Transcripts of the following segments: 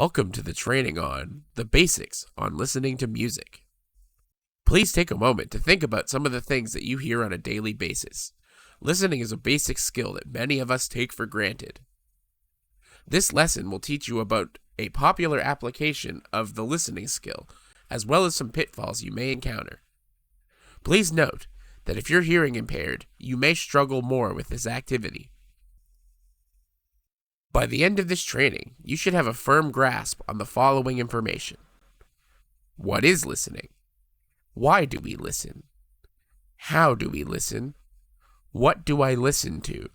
Welcome to the training on the basics on listening to music. Please take a moment to think about some of the things that you hear on a daily basis. Listening is a basic skill that many of us take for granted. This lesson will teach you about a popular application of the listening skill, as well as some pitfalls you may encounter. Please note that if you're hearing impaired, you may struggle more with this activity. By the end of this training, you should have a firm grasp on the following information. What is listening? Why do we listen? How do we listen? What do I listen to?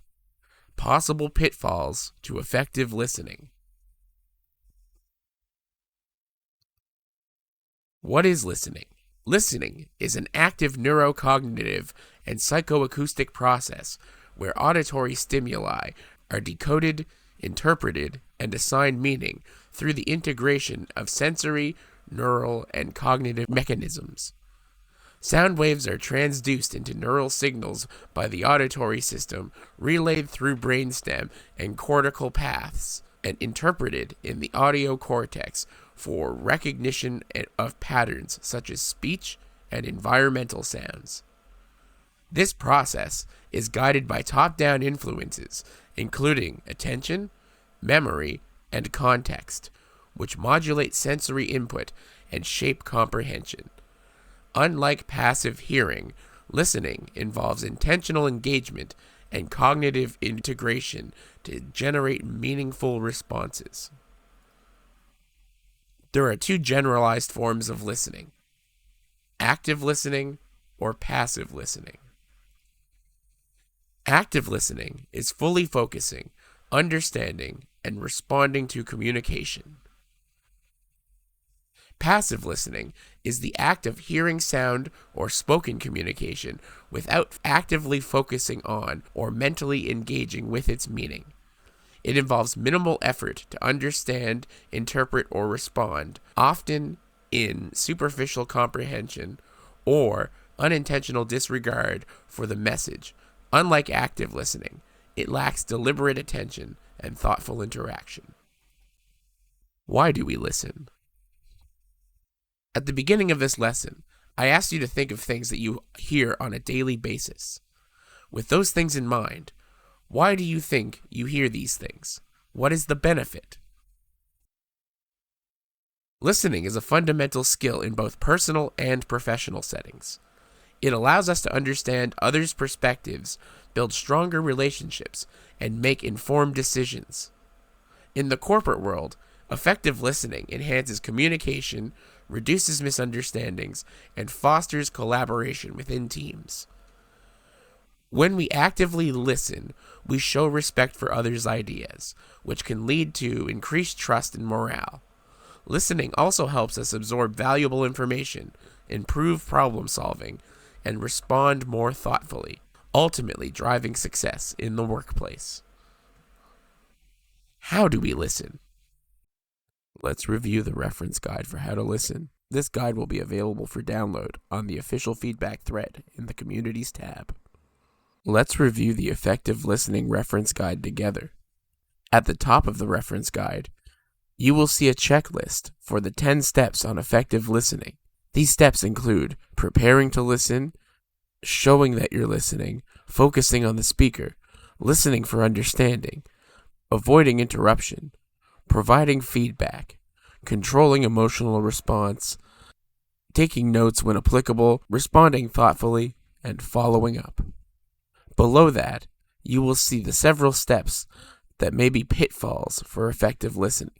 Possible pitfalls to effective listening. What is listening? Listening is an active neurocognitive and psychoacoustic process where auditory stimuli are decoded, interpreted, and assigned meaning through the integration of sensory, neural, and cognitive mechanisms. Sound waves are transduced into neural signals by the auditory system, relayed through brainstem and cortical paths, and interpreted in the audio cortex for recognition of patterns such as speech and environmental sounds. This process is guided by top-down influences, including attention, memory, and context, which modulate sensory input and shape comprehension. Unlike passive hearing, listening involves intentional engagement and cognitive integration to generate meaningful responses. There are two generalized forms of listening: active listening or passive listening. Active listening is fully focusing, understanding, and responding to communication. Passive listening is the act of hearing sound or spoken communication without actively focusing on or mentally engaging with its meaning. It involves minimal effort to understand, interpret, or respond, often in superficial comprehension or unintentional disregard for the message. Unlike active listening, it lacks deliberate attention and thoughtful interaction. Why do we listen? At the beginning of this lesson, I asked you to think of things that you hear on a daily basis. With those things in mind, why do you think you hear these things? What is the benefit? Listening is a fundamental skill in both personal and professional settings. It allows us to understand others' perspectives, build stronger relationships, and make informed decisions. In the corporate world, effective listening enhances communication, reduces misunderstandings, and fosters collaboration within teams. When we actively listen, we show respect for others' ideas, which can lead to increased trust and morale. Listening also helps us absorb valuable information, improve problem solving, and respond more thoughtfully, ultimately driving success in the workplace. How do we listen? Let's review the reference guide for how to listen. This guide will be available for download on the official feedback thread in the Communities tab. Let's review the effective listening reference guide together. At the top of the reference guide, you will see a checklist for the 10 steps on effective listening. These steps include preparing to listen, showing that you're listening, focusing on the speaker, listening for understanding, avoiding interruption, providing feedback, controlling emotional response, taking notes when applicable, responding thoughtfully, and following up. Below that, you will see the several steps that may be pitfalls for effective listening.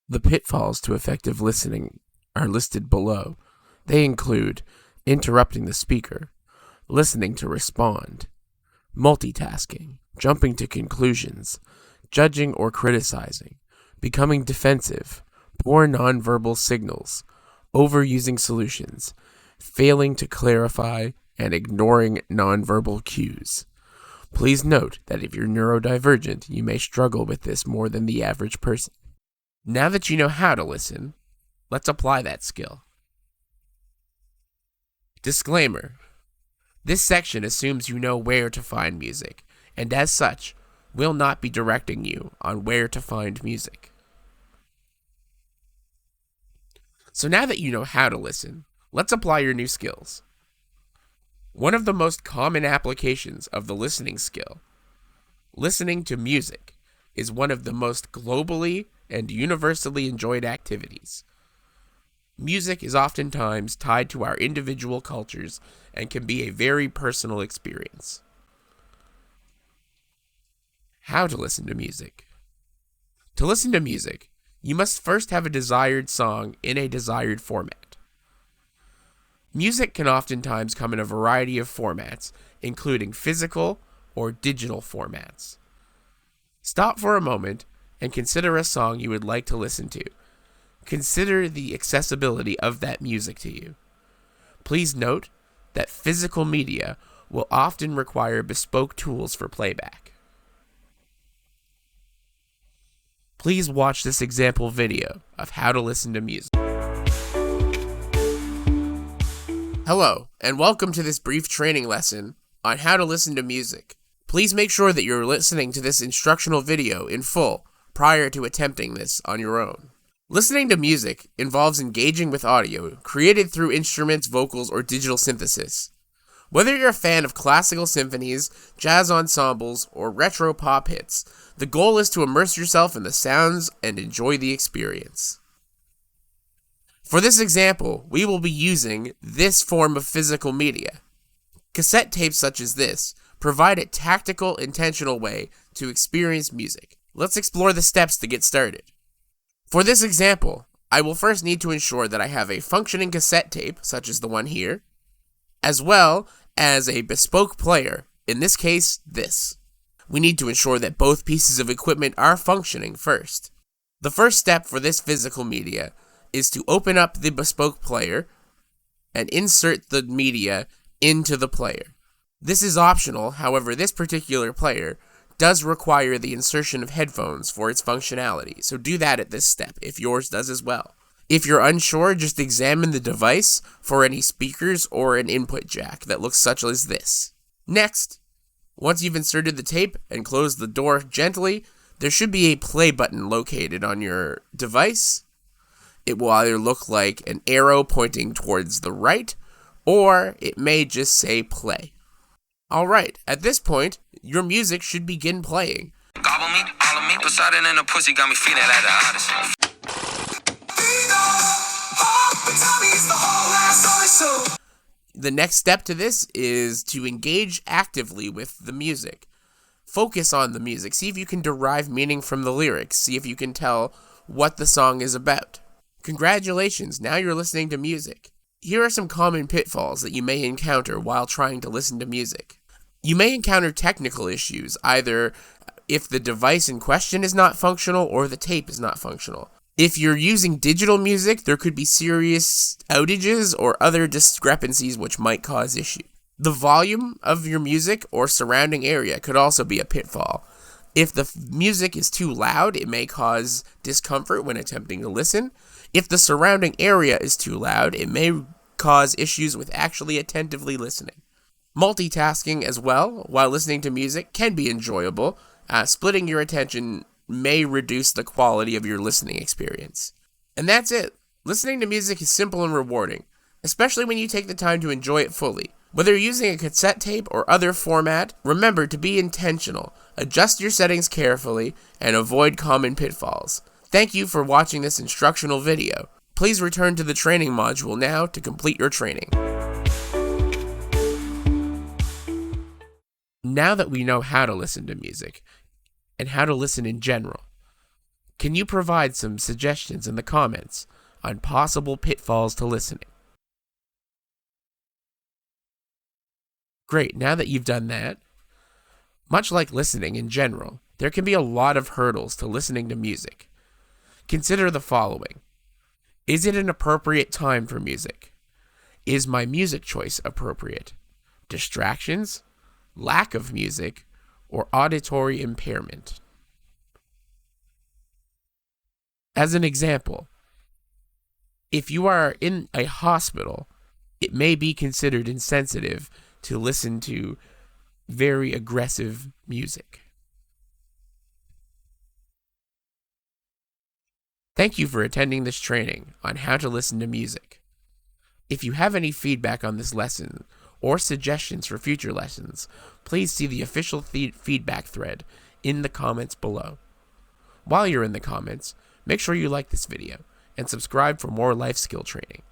The pitfalls to effective listening are listed below. They include interrupting the speaker, listening to respond, multitasking, jumping to conclusions, judging or criticizing, becoming defensive, poor nonverbal signals, overusing solutions, failing to clarify, and ignoring nonverbal cues. Please note that if you're neurodivergent, you may struggle with this more than the average person. Now that you know how to listen, let's apply that skill. Disclaimer: this section assumes you know where to find music, and as such, will not be directing you on where to find music. So now that you know how to listen, let's apply your new skills. One of the most common applications of the listening skill, listening to music, is one of the most globally and universally enjoyed activities. Music is oftentimes tied to our individual cultures and can be a very personal experience. How to listen to music. To listen to music, you must first have a desired song in a desired format. Music can oftentimes come in a variety of formats, including physical or digital formats. Stop for a moment and consider a song you would like to listen to. Consider the accessibility of that music to you. Please note that physical media will often require bespoke tools for playback. Please watch this example video of how to listen to music. Hello, and welcome to this brief training lesson on how to listen to music. Please make sure that you're listening to this instructional video in full prior to attempting this on your own. Listening to music involves engaging with audio created through instruments, vocals, or digital synthesis. Whether you're a fan of classical symphonies, jazz ensembles, or retro pop hits, the goal is to immerse yourself in the sounds and enjoy the experience. For this example, we will be using this form of physical media. Cassette tapes such as this provide a tactical, intentional way to experience music. Let's explore the steps to get started. For this example, I will first need to ensure that I have a functioning cassette tape, such as the one here, as well as a bespoke player, in this case, this. We need to ensure that both pieces of equipment are functioning first. The first step for this physical media is to open up the bespoke player and insert the media into the player. This is optional, however, this particular player does require the insertion of headphones for its functionality, so do that at this step if yours does as well. If you're unsure, just examine the device for any speakers or an input jack that looks such as this. Next, once you've inserted the tape and closed the door gently, there should be a play button located on your device. It will either look like an arrow pointing towards the right, or it may just say play. Alright, at this point, your music should begin playing. Gobble me, all of me, Poseidon and a pussy got me feeling like the Odyssey. The next step to this is to engage actively with the music. Focus on the music. See if you can derive meaning from the lyrics. See if you can tell what the song is about. Congratulations, now you're listening to music. Here are some common pitfalls that you may encounter while trying to listen to music. You may encounter technical issues, either if the device in question is not functional or the tape is not functional. If you're using digital music, there could be serious outages or other discrepancies which might cause issues. The volume of your music or surrounding area could also be a pitfall. If the music is too loud, it may cause discomfort when attempting to listen. If the surrounding area is too loud, it may cause issues with actually attentively listening. Multitasking as well while listening to music can be enjoyable. Splitting your attention may reduce the quality of your listening experience. And that's it. Listening to music is simple and rewarding, especially when you take the time to enjoy it fully. Whether you're using a cassette tape or other format, remember to be intentional, adjust your settings carefully, and avoid common pitfalls. Thank you for watching this instructional video. Please return to the training module now to complete your training. Now that we know how to listen to music, and how to listen in general, can you provide some suggestions in the comments on possible pitfalls to listening? Great, now that you've done that, much like listening in general, there can be a lot of hurdles to listening to music. Consider the following. Is it an appropriate time for music? Is my music choice appropriate? Distractions, lack of music, or auditory impairment? As an example, if you are in a hospital, it may be considered insensitive to listen to very aggressive music. Thank you for attending this training on how to listen to music. If you have any feedback on this lesson or suggestions for future lessons, please see the official feedback thread in the comments below. While you're in the comments, make sure you like this video and subscribe for more life skill training.